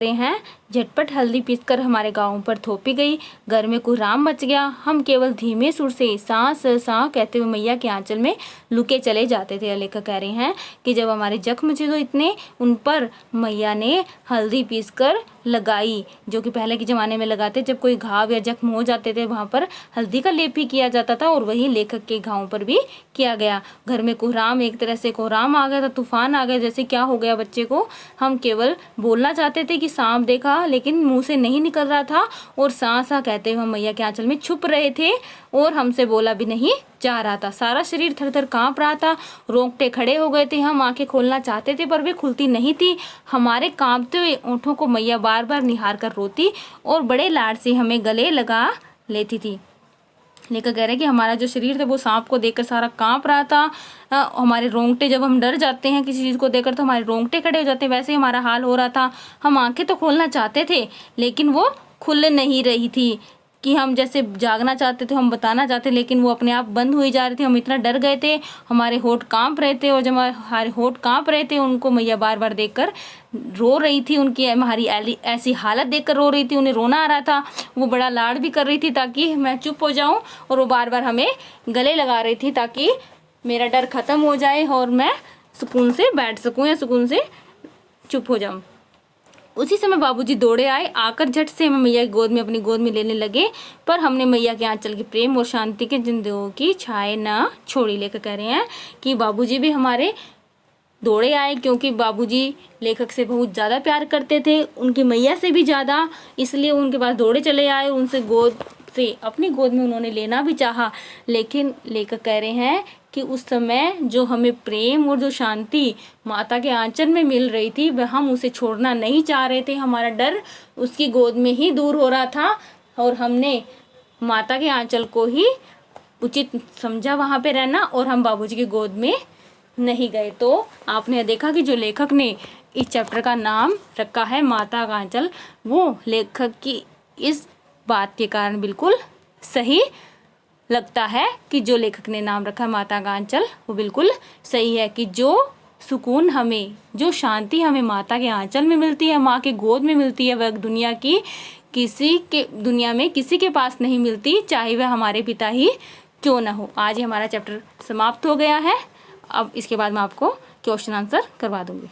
रहे हैं। झटपट हल्दी पीसकर हमारे गांव पर थोपी गई, घर में कोहराम मच गया। हम केवल धीमे सुर से सांस सांस कहते हुए मैया के आंचल में लुके चले जाते थे। लेखक कह रहे हैं कि जब हमारे जख्म थे तो इतने, उन पर मैया ने हल्दी पीसकर लगाई, जो कि पहले के ज़माने में लगाते, जब कोई घाव या जख्म हो जाते थे वहाँ पर हल्दी का लेप ही किया जाता था, और वही लेखक के गाँव पर भी किया गया। घर में कोहराम, एक तरह से कोहराम आ गया था, तूफान आ गया, जैसे क्या हो गया बच्चे को। हम केवल बोलना चाहते थे कि सांप देखा, लेकिन मुंह से नहीं निकल रहा था, और सा कहते हुए हम मैया के आंचल में छुप रहे थे, और हमसे बोला भी नहीं जा रहा था। सारा शरीर थर थर कांप रहा था, रोंगटे खड़े हो गए थे। हम आंखें खोलना चाहते थे पर वे खुलती नहीं थी। हमारे कांपते हुए ओंठों को मैया बार बार निहार कर रोती और बड़े लाड से हमें गले लगा लेती थी। लेकर कह रहे हैं कि हमारा जो शरीर था वो सांप को देखकर सारा कांप रहा था। हमारे रोंगटे, जब हम डर जाते हैं किसी चीज़ को देखकर तो हमारे रोंगटे खड़े हो जाते हैं, वैसे ही हमारा हाल हो रहा था। हम आंखें तो खोलना चाहते थे लेकिन वो खुल नहीं रही थी, कि हम जैसे जागना चाहते थे, हम बताना चाहते, लेकिन वो अपने आप बंद हुई जा रही थी। हम इतना डर गए थे, हमारे होंठ कांप रहे थे, और जब हमारे होंठ कांप रहे थे उनको मैया बार बार देखकर रो रही थी। उनकी हमारी ऐसी हालत देखकर रो रही थी, उन्हें रोना आ रहा था। वो बड़ा लाड भी कर रही थी ताकि मैं चुप हो जाऊं, और वो बार बार हमें गले लगा रही थी ताकि मेरा डर खत्म हो जाए और मैं सुकून से बैठ सकूं या सुकून से चुप हो जाऊं। उसी समय बाबूजी दौड़े आए, आकर झट से हमें मैया की गोद में, अपनी गोद में लेने लगे, पर हमने मैया के आंचल के प्रेम और शांति के जिंदगियों की छाए ना छोड़ी। लेकर कह रहे हैं कि बाबूजी भी हमारे दौड़े आए, क्योंकि बाबूजी लेखक से बहुत ज़्यादा प्यार करते थे, उनकी मैया से भी ज़्यादा, इसलिए उनके पास दौड़े चले आए। उनसे गोद से, अपनी गोद में उन्होंने लेना भी चाहा, लेकिन लेखक कह रहे हैं कि उस समय जो हमें प्रेम और जो शांति माता के आंचल में मिल रही थी, वह हम उसे छोड़ना नहीं चाह रहे थे। हमारा डर उसकी गोद में ही दूर हो रहा था, और हमने माता के आंचल को ही उचित समझा वहाँ पे रहना, और हम बाबूजी की गोद में नहीं गए। तो आपने देखा कि जो लेखक ने इस चैप्टर का नाम रखा है माता का आंचल, वो लेखक की इस बात के कारण बिल्कुल सही लगता है कि जो लेखक ने नाम रखा है माता का आंचल, वो बिल्कुल सही है। कि जो सुकून हमें, जो शांति हमें माता के आंचल में मिलती है, माँ के गोद में मिलती है, वह दुनिया में किसी के पास नहीं मिलती, चाहे वह हमारे पिता ही क्यों ना हो। आज ही हमारा चैप्टर समाप्त हो गया है। अब इसके बाद मैं आपको क्वेश्चन आंसर करवा दूंगी।